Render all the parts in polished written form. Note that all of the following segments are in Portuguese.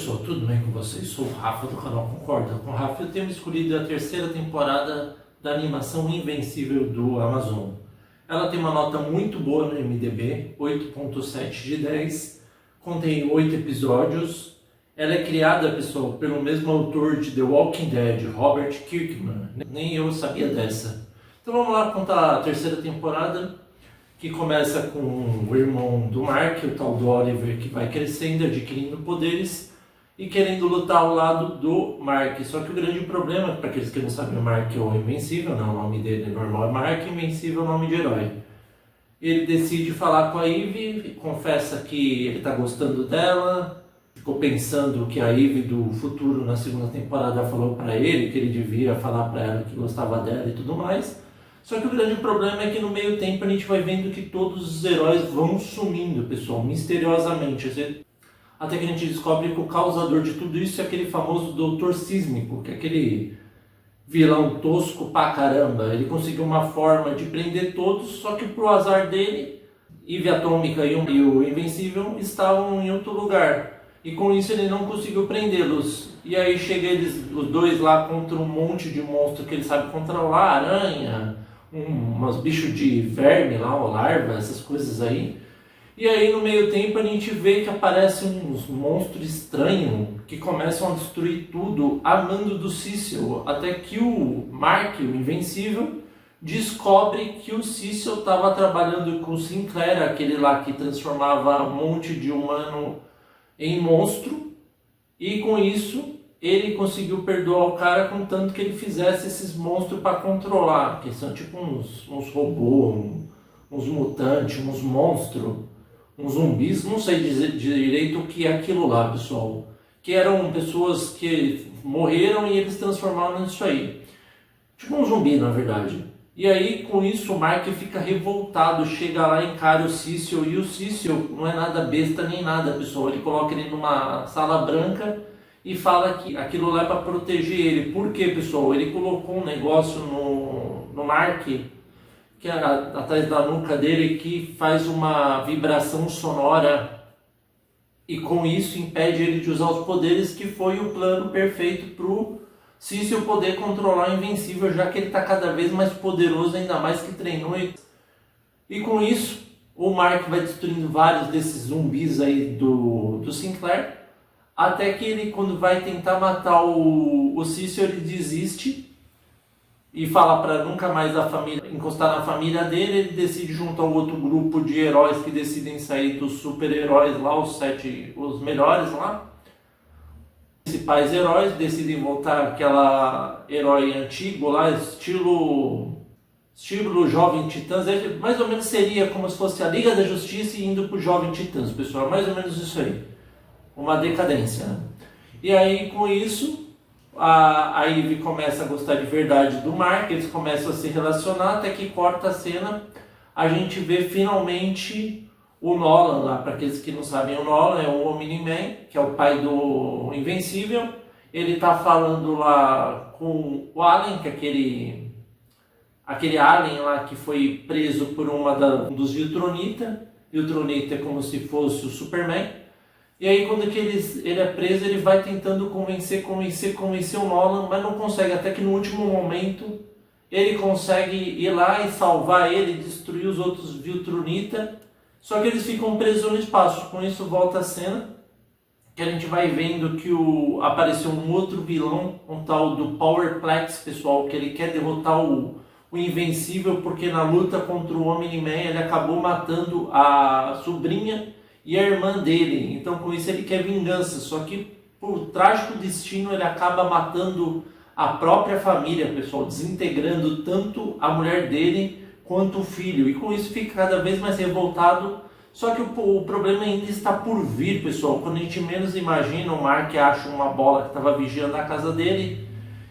pessoal, tudo bem com vocês? Sou o Rafa do canal Concorda com o Rafa. Eu tenho escolhido a terceira temporada da animação Invencível do Amazon. Ela tem uma nota muito boa no IMDb, 8.7 de 10, contém 8 episódios. Ela é criada, pessoal, pelo mesmo autor de The Walking Dead, Robert Kirkman. Nem eu sabia dessa. Então vamos lá contar a terceira temporada, que começa com o irmão do Mark, o tal do Oliver, que vai crescendo, adquirindo poderes e querendo lutar ao lado do Mark. Só que o grande problema, para aqueles que não sabem, o Mark é o Invencível, não, o nome dele normal é Mark, Invencível é o nome de herói. Ele decide falar com a Eve, confessa que ele está gostando dela, ficou pensando que a Eve do futuro na segunda temporada falou para ele que ele devia falar para ela que gostava dela e tudo mais. Só que o grande problema é que no meio tempo a gente vai vendo que todos os heróis vão sumindo, pessoal, misteriosamente. Até que a gente descobre que o causador de tudo isso é aquele famoso Doutor Sísmico, que é aquele vilão tosco pra caramba. Ele conseguiu uma forma de prender todos, só que pro azar dele, Eve Atômica e o Invencível estavam em outro lugar. E com isso ele não conseguiu prendê-los. E aí chega os dois lá contra um monte de monstro que ele sabe controlar, aranha, umas bichos de verme lá, ou larva, essas coisas aí. E aí no meio tempo a gente vê que aparecem uns monstros estranhos que começam a destruir tudo a mando do Cecil, até que o Mark, o Invencível, descobre que o Cecil estava trabalhando com o Sinclair, aquele lá que transformava um monte de humano em monstro, e com isso ele conseguiu perdoar o cara contanto que ele fizesse esses monstros para controlar, que são tipo uns robôs, uns mutantes, uns monstros, uns zumbis, não sei dizer direito o que é aquilo lá, pessoal. Que eram pessoas que morreram e eles transformaram nisso aí. Tipo um zumbi, na verdade. E aí, com isso, o Mark fica revoltado, chega lá, encara o Cecil, e o Cecil não é nada besta nem nada, pessoal. Ele coloca ele numa sala branca e fala que aquilo lá é para proteger ele. Por quê, pessoal? Ele colocou um negócio no Mark, que é atrás da nuca dele, que faz uma vibração sonora e com isso impede ele de usar os poderes, que foi o plano perfeito para o Cecil poder controlar o Invencível, já que ele está cada vez mais poderoso, ainda mais que treinou. E com isso, o Mark vai destruindo vários desses zumbis aí do Sinclair, até que ele, quando vai tentar matar o Cecil, ele desiste e fala para nunca mais a família encostar na família dele. Ele decide junto ao outro grupo de heróis que decidem sair dos super-heróis lá, os melhores lá. Os principais heróis decidem voltar aquela herói antigo lá, estilo Jovem Titãs. Mais ou menos seria como se fosse a Liga da Justiça indo pro Jovem Titãs, pessoal. Mais ou menos isso aí. Uma decadência, né? E aí, com isso, a Eve começa a gostar de verdade do Mark, eles começam a se relacionar, até que corta a cena, a gente vê finalmente o Nolan lá. Para aqueles que não sabem, o Nolan é o Omni-Man, que é o pai do Invencível. Ele tá falando lá com o Allen, que é aquele alien lá que foi preso por um dos Viltronitas. Viltronita é como se fosse o Superman. E aí quando que ele é preso, ele vai tentando convencer o Nolan, mas não consegue, até que no último momento ele consegue ir lá e salvar ele, destruir os outros Viltronitas, só que eles ficam presos no espaço. Com isso volta a cena, que a gente vai vendo que apareceu um outro vilão, um tal do Powerplex, pessoal, que ele quer derrotar o Invencível, porque na luta contra o Omni-Man ele acabou matando a sobrinha e a irmã dele. Então com isso ele quer vingança, só que por trágico destino ele acaba matando a própria família, pessoal, desintegrando tanto a mulher dele quanto o filho, e com isso fica cada vez mais revoltado. Só que o problema ainda está por vir, pessoal. Quando a gente menos imagina, o Mark acha uma bola que estava vigiando a casa dele,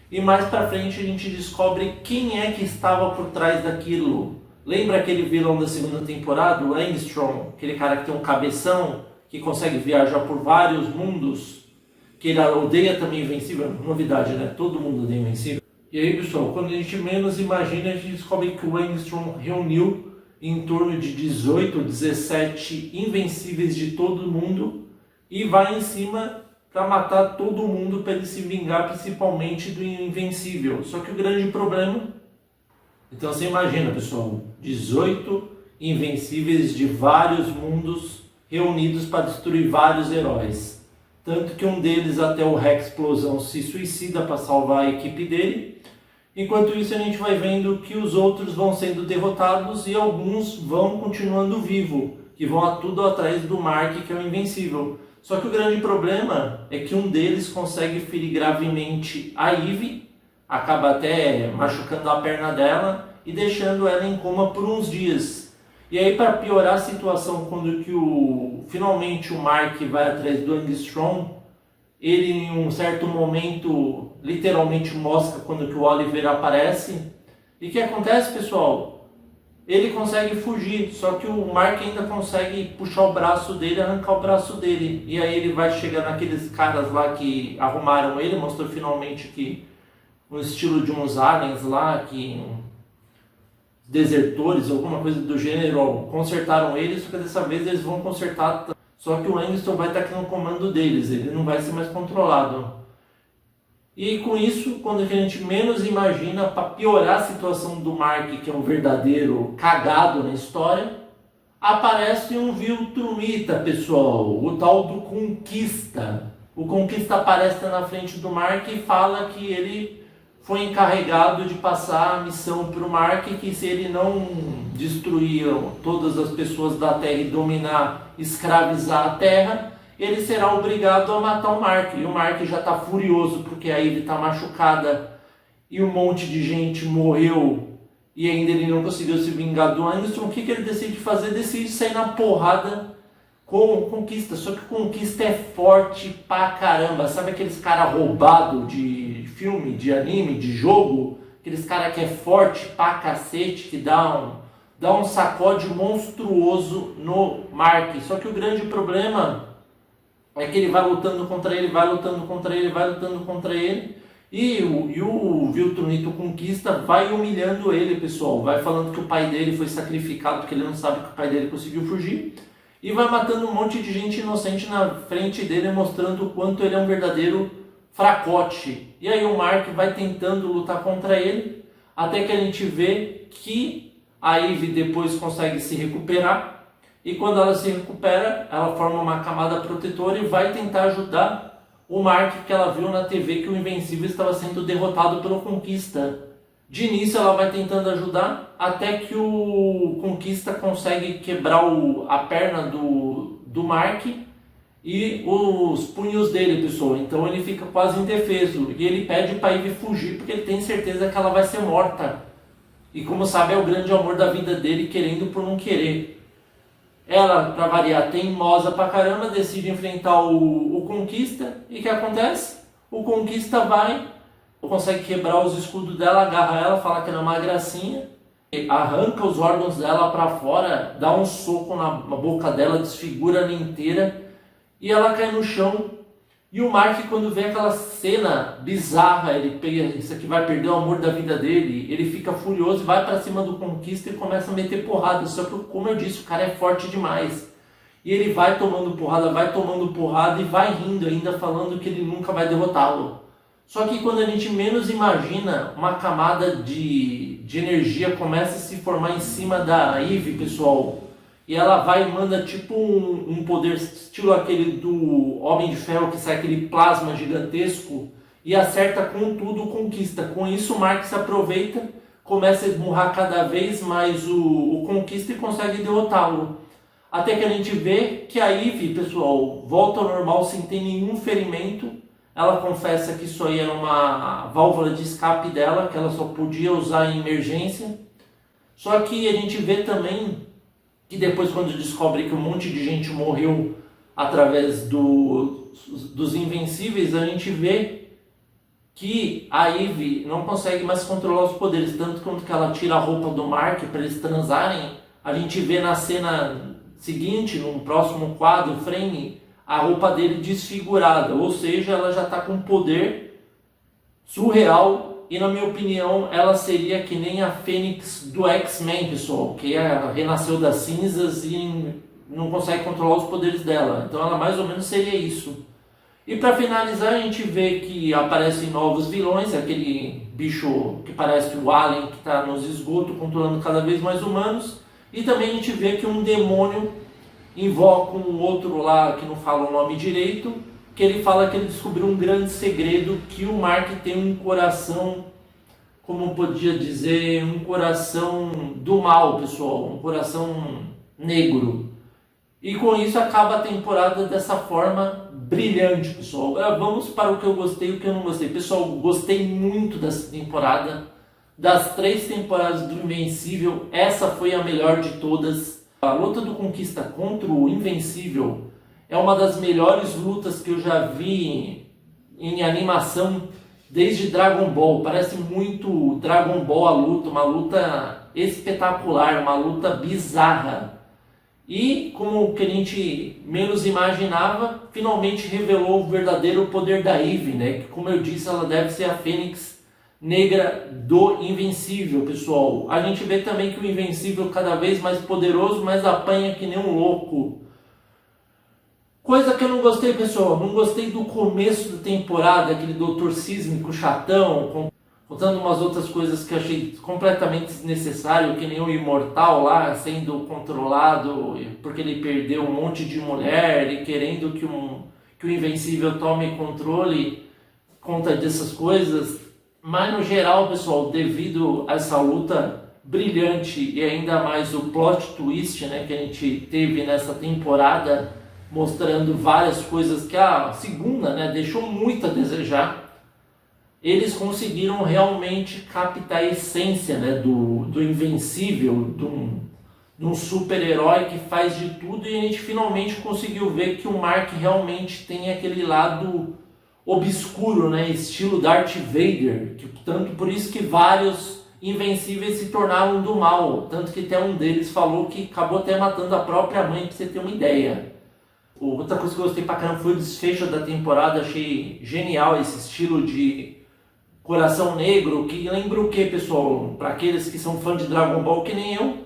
e mais pra frente a gente descobre quem é que estava por trás daquilo. Lembra aquele vilão da segunda temporada, o Langstrom, aquele cara que tem um cabeção, que consegue viajar por vários mundos, que ele odeia também Invencível? Novidade, né? Todo mundo odeia Invencível. E aí, pessoal, quando a gente menos imagina, a gente descobre que o Langstrom reuniu em torno de 18 ou 17 invencíveis de todo mundo e vai em cima para matar todo mundo, para ele se vingar principalmente do Invencível. Só que o grande problema... Então você imagina, pessoal, 18 Invencíveis de vários mundos reunidos para destruir vários heróis. Tanto que um deles, até o Rex Explosão, se suicida para salvar a equipe dele. Enquanto isso, a gente vai vendo que os outros vão sendo derrotados e alguns vão continuando vivos, que vão tudo atrás do Mark, que é o Invencível. Só que o grande problema é que um deles consegue ferir gravemente a Eve, acaba até machucando a perna dela e deixando ela em coma por uns dias. E aí, para piorar a situação, quando que finalmente o Mark vai atrás do Angstrom, ele em um certo momento literalmente mosca quando que o Oliver aparece. E o que acontece, pessoal? Ele consegue fugir, só que o Mark ainda consegue puxar o braço dele, arrancar o braço dele. E aí ele vai chegar naqueles caras lá que arrumaram ele, mostrou finalmente que no estilo de uns aliens lá, que desertores, alguma coisa do gênero, consertaram ele, só que dessa vez eles vão consertar. Só que o Angston vai estar aqui no comando deles, ele não vai ser mais controlado. E com isso, quando a gente menos imagina, para piorar a situação do Mark, que é um verdadeiro cagado na história, aparece um Viltrumita, pessoal, o tal do Conquista. O Conquista aparece na frente do Mark e fala que ele foi encarregado de passar a missão para o Mark, que se ele não destruir todas as pessoas da Terra e dominar, escravizar a Terra, ele será obrigado a matar o Mark. E o Mark já está furioso porque a Eve está machucada e um monte de gente morreu e ainda ele não conseguiu se vingar do Anderson. O que ele decide fazer? Decide sair na porrada com o Conquista. Só que o Conquista é forte pra caramba. Sabe aqueles caras roubados de filme, de anime, de jogo? Aqueles caras que é forte pra cacete, que dá um sacode monstruoso no Mark. Só que o grande problema é que ele vai lutando contra ele, vai lutando contra ele, vai lutando contra ele. E o Viltrumita Conquista vai humilhando ele, pessoal. Vai falando que o pai dele foi sacrificado porque ele não sabe que o pai dele conseguiu fugir. E vai matando um monte de gente inocente na frente dele, mostrando o quanto ele é um verdadeiro fracote. E aí o Mark vai tentando lutar contra ele, até que a gente vê que a Eve depois consegue se recuperar. E quando ela se recupera, ela forma uma camada protetora e vai tentar ajudar o Mark, que ela viu na TV que o Invencível estava sendo derrotado pelo Conquista. De início ela vai tentando ajudar, até que o Conquista consegue quebrar a perna do Mark e os punhos dele, pessoal. Então ele fica quase indefeso e ele pede para Eve fugir, porque ele tem certeza que ela vai ser morta. E como sabe, é o grande amor da vida dele, querendo por não querer. Ela, para variar, teimosa pra caramba, decide enfrentar o Conquista. E o que acontece? O Conquista consegue quebrar os escudos dela, agarra ela, fala que ela é uma gracinha, arranca os órgãos dela para fora, dá um soco na boca dela, desfigura ela inteira e ela cai no chão. E o Mark, quando vê aquela cena bizarra, ele pega, isso aqui vai perder o amor da vida dele, ele fica furioso, vai para cima do Conquista e começa a meter porrada. Só que, como eu disse, o cara é forte demais. E ele vai tomando porrada e vai rindo ainda, falando que ele nunca vai derrotá-lo. Só que quando a gente menos imagina, uma camada de energia começa a se formar em cima da Eve, pessoal. E ela vai e manda tipo um poder estilo aquele do Homem de Ferro, que sai aquele plasma gigantesco e acerta com tudo o Conquista. Com isso o Mark se aproveita, começa a esmurrar cada vez mais o Conquista e consegue derrotá-lo. Até que a gente vê que a Eve, pessoal, volta ao normal sem ter nenhum ferimento. Ela confessa que isso aí era uma válvula de escape dela, que ela só podia usar em emergência. Só que a gente vê também que depois, quando descobre que um monte de gente morreu através dos Invencíveis, a gente vê que a Eve não consegue mais controlar os poderes. Tanto quanto que ela tira a roupa do Mark para eles transarem, a gente vê na cena seguinte, no próximo quadro, frame, a roupa dele desfigurada. Ou seja, ela já está com um poder surreal. E na minha opinião, ela seria que nem a Fênix do X-Men, pessoal, que renasceu das cinzas e não consegue controlar os poderes dela. Então ela mais ou menos seria isso. E para finalizar, a gente vê que aparecem novos vilões, aquele bicho que parece o Alien, que está nos esgotos, controlando cada vez mais humanos. E também a gente vê que um demônio invoca um outro lá, que não fala o nome direito, que ele fala que ele descobriu um grande segredo, que o Mark tem um coração, como podia dizer, um coração do mal, pessoal, um coração negro. E com isso acaba a temporada dessa forma brilhante, pessoal. Agora vamos para o que eu gostei e o que eu não gostei. Pessoal, gostei muito dessa temporada. Das 3 temporadas do Invencível, essa foi a melhor de todas. A luta do Conquista contra o Invencível é uma das melhores lutas que eu já vi em animação desde Dragon Ball. Parece muito Dragon Ball a luta, uma luta espetacular, uma luta bizarra. E, como o que a gente menos imaginava, finalmente revelou o verdadeiro poder da Eve, né? Que, como eu disse, ela deve ser a Fênix Negra do Invencível, pessoal. A gente vê também que o Invencível cada vez mais poderoso, mas apanha que nem um louco. Coisa que eu não gostei, pessoal. Não gostei do começo da temporada, aquele Dr. Sísmico chatão, contando umas outras coisas que eu achei completamente desnecessário, que nem o Imortal lá sendo controlado porque ele perdeu um monte de mulher e querendo que o Invencível tome controle conta dessas coisas. Mas no geral, pessoal, devido a essa luta brilhante e ainda mais o plot twist, né, que a gente teve nessa temporada, mostrando várias coisas que a segunda, né, deixou muito a desejar, eles conseguiram realmente captar a essência, né, do Invencível, de um super-herói que faz de tudo, e a gente finalmente conseguiu ver que o Mark realmente tem aquele lado obscuro, né, estilo Darth Vader, que, tanto por isso que vários Invencíveis se tornaram do mal, tanto que até um deles falou que acabou até matando a própria mãe, pra você ter uma ideia. Outra coisa que eu gostei pra caramba foi o desfecho da temporada, achei genial esse estilo de Coração Negro, que lembra o que, pessoal? Para aqueles que são fãs de Dragon Ball, que nem eu,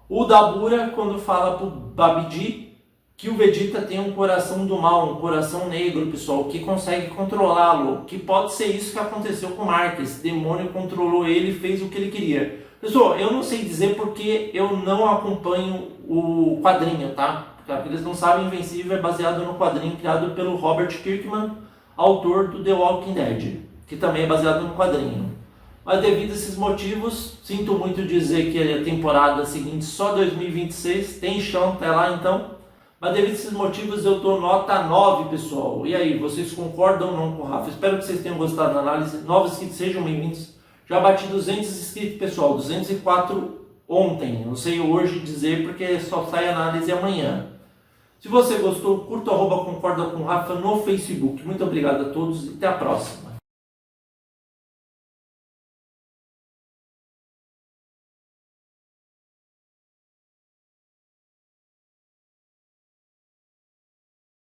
o Dabura, quando fala pro Babidi que o Vegeta tem um coração do mal, um coração negro, pessoal, que consegue controlá-lo, que pode ser isso que aconteceu com o Mark. Esse demônio controlou ele e fez o que ele queria. Pessoal, eu não sei dizer porque eu não acompanho o quadrinho, tá? Porque eles não sabem, Invencível é baseado no quadrinho criado pelo Robert Kirkman, autor do The Walking Dead, que também é baseado no quadrinho. Mas devido a esses motivos, sinto muito dizer que a temporada seguinte só 2026, tem chão até lá então. Mas devido a esses motivos eu dou nota 9, pessoal. E aí, vocês concordam ou não com o Rafa? Espero que vocês tenham gostado da análise. Novos inscritos, sejam bem-vindos. Já bati 200 inscritos, pessoal. 204 ontem. Não sei hoje dizer porque só sai a análise amanhã. Se você gostou, curta @concorda com o Rafa no Facebook. Muito obrigado a todos e até a próxima.